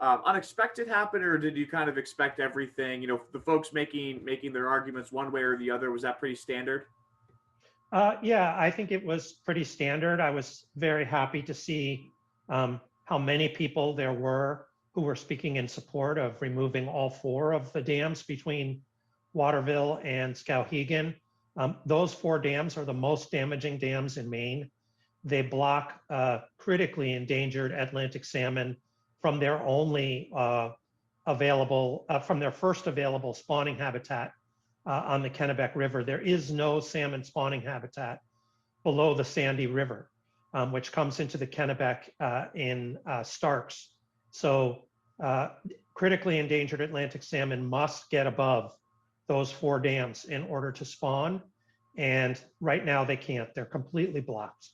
unexpected happen, or did you kind of expect everything? You know, the folks making their arguments one way or the other, was that pretty standard? Yeah, I think it was pretty standard. I was very happy to see how many people there were who were speaking in support of removing all four of the dams between Waterville and Skowhegan. Those four dams are the most damaging dams in Maine. They block critically endangered Atlantic salmon from their only from their first available spawning habitat on the Kennebec River. There is no salmon spawning habitat below the Sandy River, which comes into the Kennebec in Starks. So critically endangered Atlantic salmon must get above those four dams in order to spawn. And right now they can't, they're completely blocked.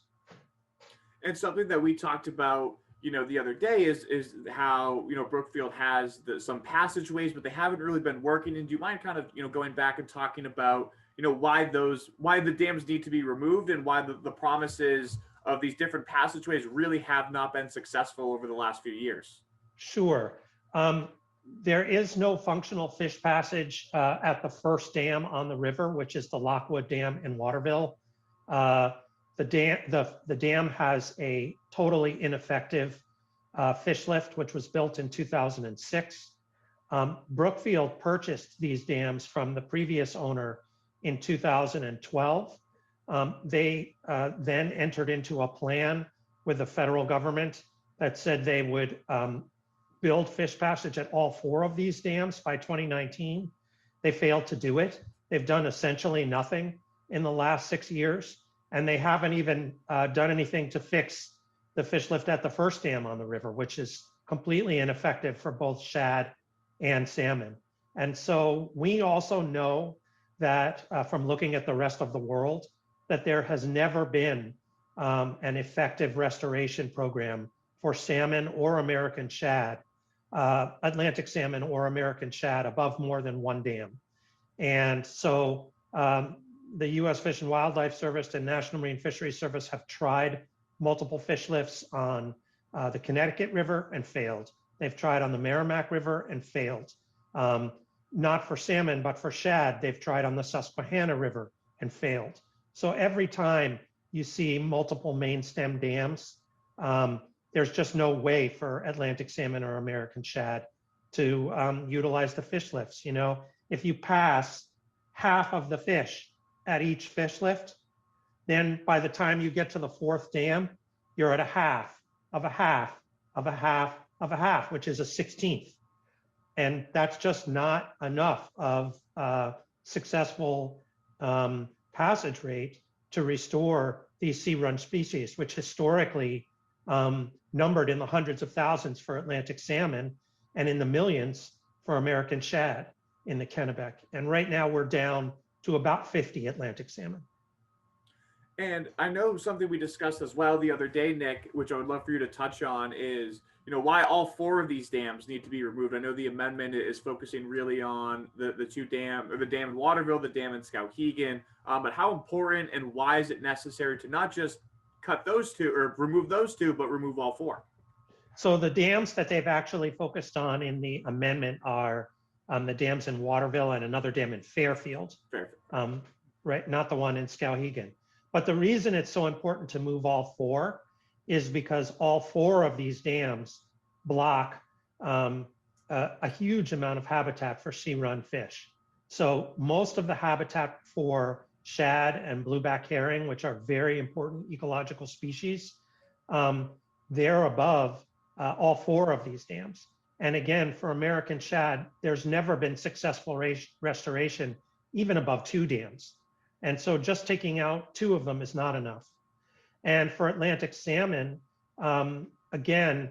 And something that we talked about, you know, the other day is how, you know, Brookfield has some passageways, but they haven't really been working. And do you mind kind of, you know, going back and talking about, you know, why the dams need to be removed, and why the promises of these different passageways really have not been successful over the last few years? Sure. There is no functional fish passage at the first dam on the river, which is the Lockwood Dam in Waterville. The dam has a totally ineffective fish lift, which was built in 2006. Brookfield purchased these dams from the previous owner in 2012. They then entered into a plan with the federal government that said they would build fish passage at all four of these dams by 2019. They failed to do it. They've done essentially nothing in the last 6 years, and they haven't even done anything to fix the fish lift at the first dam on the river, which is completely ineffective for both shad and salmon. And so we also know that from looking at the rest of the world, that there has never been an effective restoration program for salmon or American shad, Atlantic salmon or American shad above more than one dam. And so the U.S. Fish and Wildlife Service and National Marine Fisheries Service have tried multiple fish lifts on the Connecticut River and failed. They've tried on the Merrimack River and failed. Not for salmon, but for shad, they've tried on the Susquehanna River and failed. So every time you see multiple main stem dams, there's just no way for Atlantic salmon or American shad to utilize the fish lifts. You know, if you pass half of the fish at each fish lift, then by the time you get to the fourth dam, you're at a half of a half of a half of a half, which is a 16th. And that's just not enough of successful passage rate to restore these sea-run species, which historically numbered in the hundreds of thousands for Atlantic salmon and in the millions for American shad in the Kennebec. And right now we're down to about 50 Atlantic salmon. And I know something we discussed as well the other day, Nick, which I would love for you to touch on, is, you know, why all four of these dams need to be removed. I know the amendment is focusing really on the two dam, or the dam in Waterville, the dam in Skowhegan, but how important and why is it necessary to not just cut those two or remove those two, but remove all four? So the dams that they've actually focused on in the amendment are the dams in Waterville and another dam in Fairfield. Right, not the one in Skowhegan. But the reason it's so important to move all four is because all four of these dams block a huge amount of habitat for sea-run fish. So most of the habitat for shad and blueback herring, which are very important ecological species, they're above all four of these dams. And again, for American shad, there's never been successful restoration even above two dams. And so just taking out two of them is not enough. And for Atlantic salmon, again,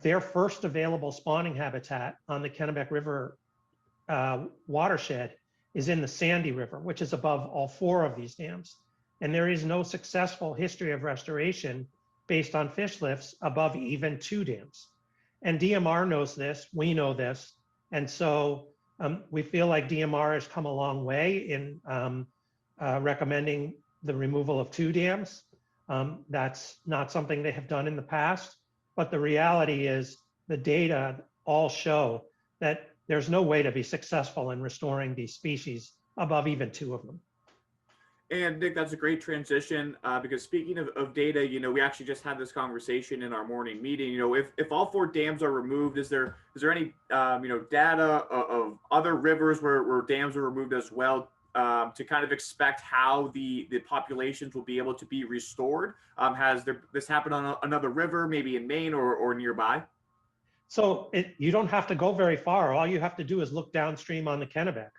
their first available spawning habitat on the Kennebec River watershed is in the Sandy River, which is above all four of these dams. And there is no successful history of restoration based on fish lifts above even two dams. And DMR knows this, we know this. And so we feel like DMR has come a long way in recommending the removal of two dams. That's not something they have done in the past, but the reality is the data all show that there's no way to be successful in restoring these species above even 2 of them. And Nick, that's a great transition because speaking of data, we actually just had this conversation in our morning meeting. If all 4 dams are removed, is there any data of other rivers where dams are removed as well to kind of expect how the populations will be able to be restored? Has this happened on another river, maybe in Maine or nearby? So you don't have to go very far. All you have to do is look downstream on the Kennebec.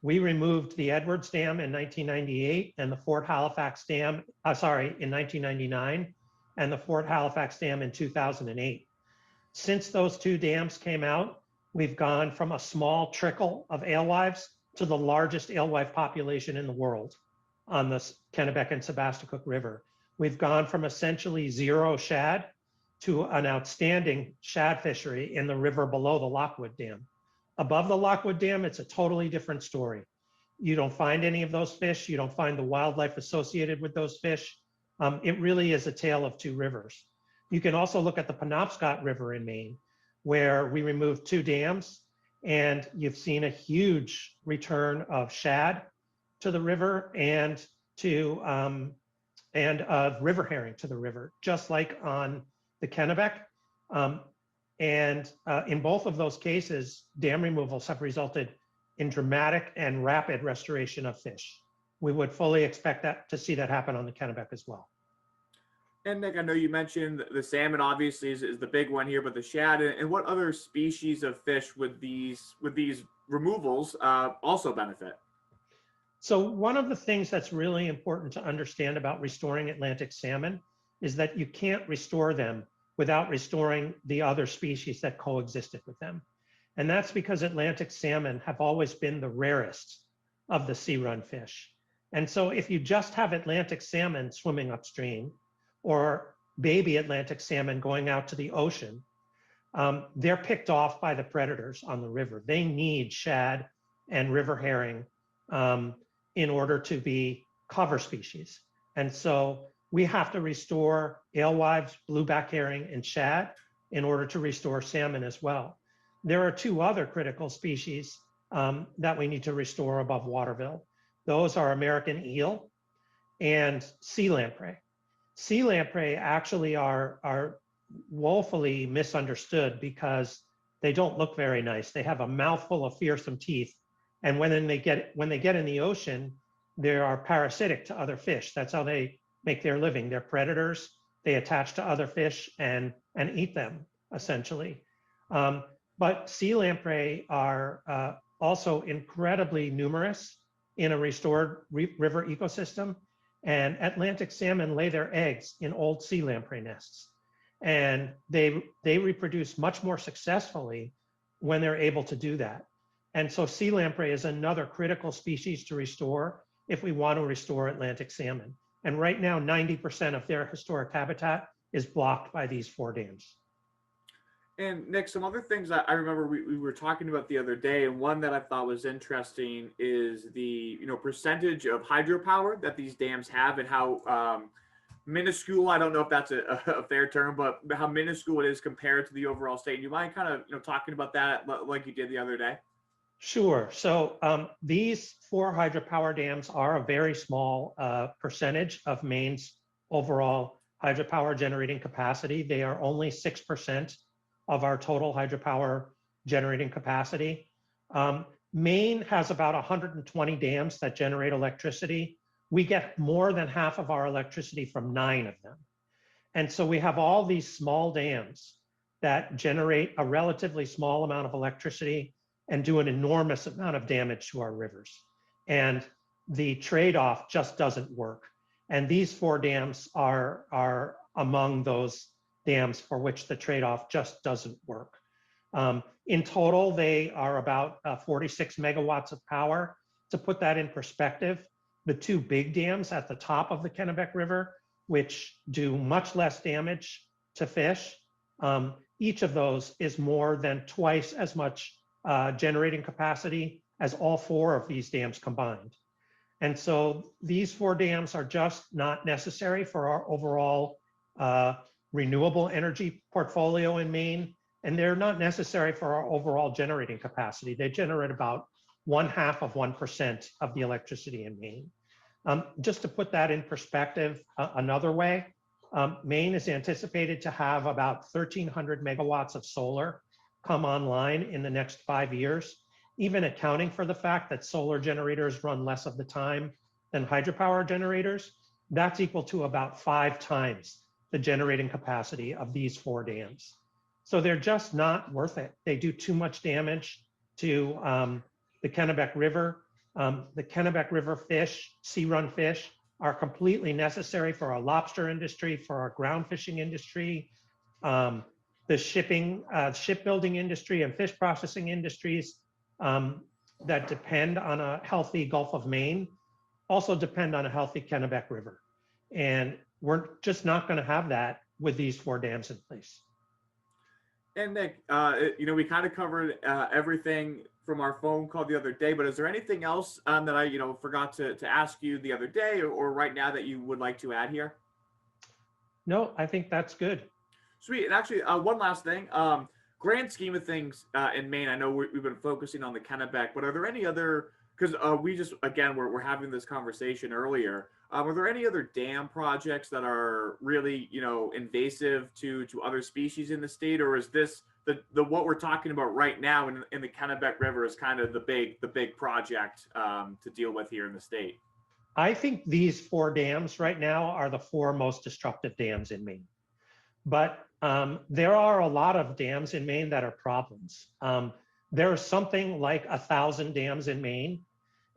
We removed the Edwards Dam in 1998 and the Fort Halifax Dam, in 1999, and the Fort Halifax Dam in 2008. Since those 2 dams came out, we've gone from a small trickle of alewives to the largest alewife population in the world on the Kennebec and Sebasticook River. We've gone from essentially 0 shad to an outstanding shad fishery in the river below the Lockwood Dam. Above the Lockwood Dam, it's a totally different story. You don't find any of those fish. You don't find the wildlife associated with those fish. It really is a tale of 2 rivers. You can also look at the Penobscot River in Maine, where we removed 2 dams, and you've seen a huge return of shad to the river and river herring to the river, just like on the Kennebec. In both of those cases, dam removals have resulted in dramatic and rapid restoration of fish. We would fully expect to see that happen on the Kennebec as well. And Nick, I know you mentioned the salmon obviously is the big one here, but the shad and what other species of fish would these removals also benefit? So one of the things that's really important to understand about restoring Atlantic salmon is that you can't restore them without restoring the other species that coexisted with them. And that's because Atlantic salmon have always been the rarest of the sea-run fish. And so if you just have Atlantic salmon swimming upstream or baby Atlantic salmon going out to the ocean, they're picked off by the predators on the river. They need shad and river herring in order to be cover species. And so we have to restore alewives, blueback herring, and shad in order to restore salmon as well. There are 2 other critical species that we need to restore above Waterville. Those are American eel and sea lamprey. Sea lamprey actually are woefully misunderstood because they don't look very nice. They have a mouthful of fearsome teeth. And when they get in the ocean, they are parasitic to other fish. That's how they make their living. They're predators. They attach to other fish and eat them, essentially. But sea lamprey are also incredibly numerous in a restored river ecosystem. And Atlantic salmon lay their eggs in old sea lamprey nests. And they reproduce much more successfully when they're able to do that. And so sea lamprey is another critical species to restore if we want to restore Atlantic salmon. And right now, 90% of their historic habitat is blocked by these 4 dams. And Nick, some other things that I remember we were talking about the other day, and one that I thought was interesting is the percentage of hydropower that these dams have and how minuscule, I don't know if that's a fair term, but how minuscule it is compared to the overall state. And you mind kind of talking about that like you did the other day? Sure. So these 4 hydropower dams are a very small percentage of Maine's overall hydropower generating capacity. They are only 6% of our total hydropower generating capacity. Maine has about 120 dams that generate electricity. We get more than half of our electricity from 9 of them. And so we have all these small dams that generate a relatively small amount of electricity and do an enormous amount of damage to our rivers. And the trade-off just doesn't work. And these 4 dams are among those dams for which the trade-off just doesn't work. In total, they are about 46 megawatts of power. To put that in perspective, the 2 big dams at the top of the Kennebec River, which do much less damage to fish, each of those is more than twice as much generating capacity as all 4 of these dams combined. And so these 4 dams are just not necessary for our overall renewable energy portfolio in Maine. and they're not necessary for our overall generating capacity. They generate about 0.5% of the electricity in Maine. Just to put that in perspective, another way, Maine is anticipated to have about 1,300 megawatts of solar come online in the next 5 years, even accounting for the fact that solar generators run less of the time than hydropower generators. That's equal to about 5 times the generating capacity of these 4 dams. So they're just not worth it. They do too much damage to the Kennebec River. The Kennebec River fish, sea-run fish, are completely necessary for our lobster industry, for our ground fishing industry, the shipbuilding industry and fish processing industries that depend on a healthy Gulf of Maine also depend on a healthy Kennebec River. And we're just not going to have that with these 4 dams in place. And Nick, we kind of covered everything from our phone call the other day, but is there anything else that I, forgot to ask you the other day or right now that you would like to add here? No, I think that's good. Sweet. And actually, one last thing. Grand scheme of things in Maine, I know we've been focusing on the Kennebec, but are there any other, because we just, again, we're having this conversation earlier. Are there any other dam projects that are really, invasive to other species in the state, or is this the what we're talking about right now in the Kennebec River is kind of the big project to deal with here in the state? I think these 4 dams right now are the 4 most destructive dams in Maine. But there are a lot of dams in Maine that are problems. There are something like 1,000 dams in Maine,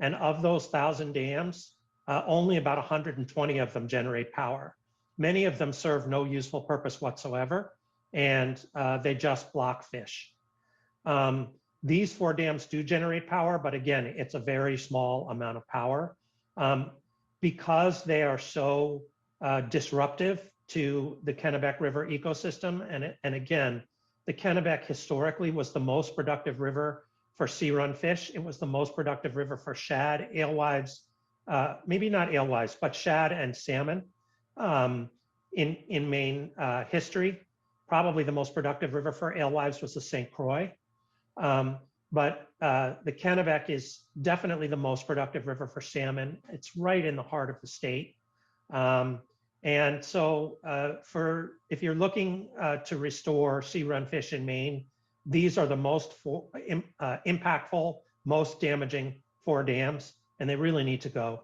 and of those 1,000 dams, only about 120 of them generate power. Many of them serve no useful purpose whatsoever, and they just block fish. These 4 dams do generate power, but again, it's a very small amount of power. Because they are so disruptive to the Kennebec River ecosystem, and again, the Kennebec historically was the most productive river for sea-run fish. It was the most productive river for shad, alewives, maybe not alewives, but shad and salmon in Maine history. Probably the most productive river for alewives was the St. Croix. But the Kennebec is definitely the most productive river for salmon. It's right in the heart of the state. And so if you're looking to restore sea-run fish in Maine, these are the most impactful, most damaging 4 dams, and they really need to go.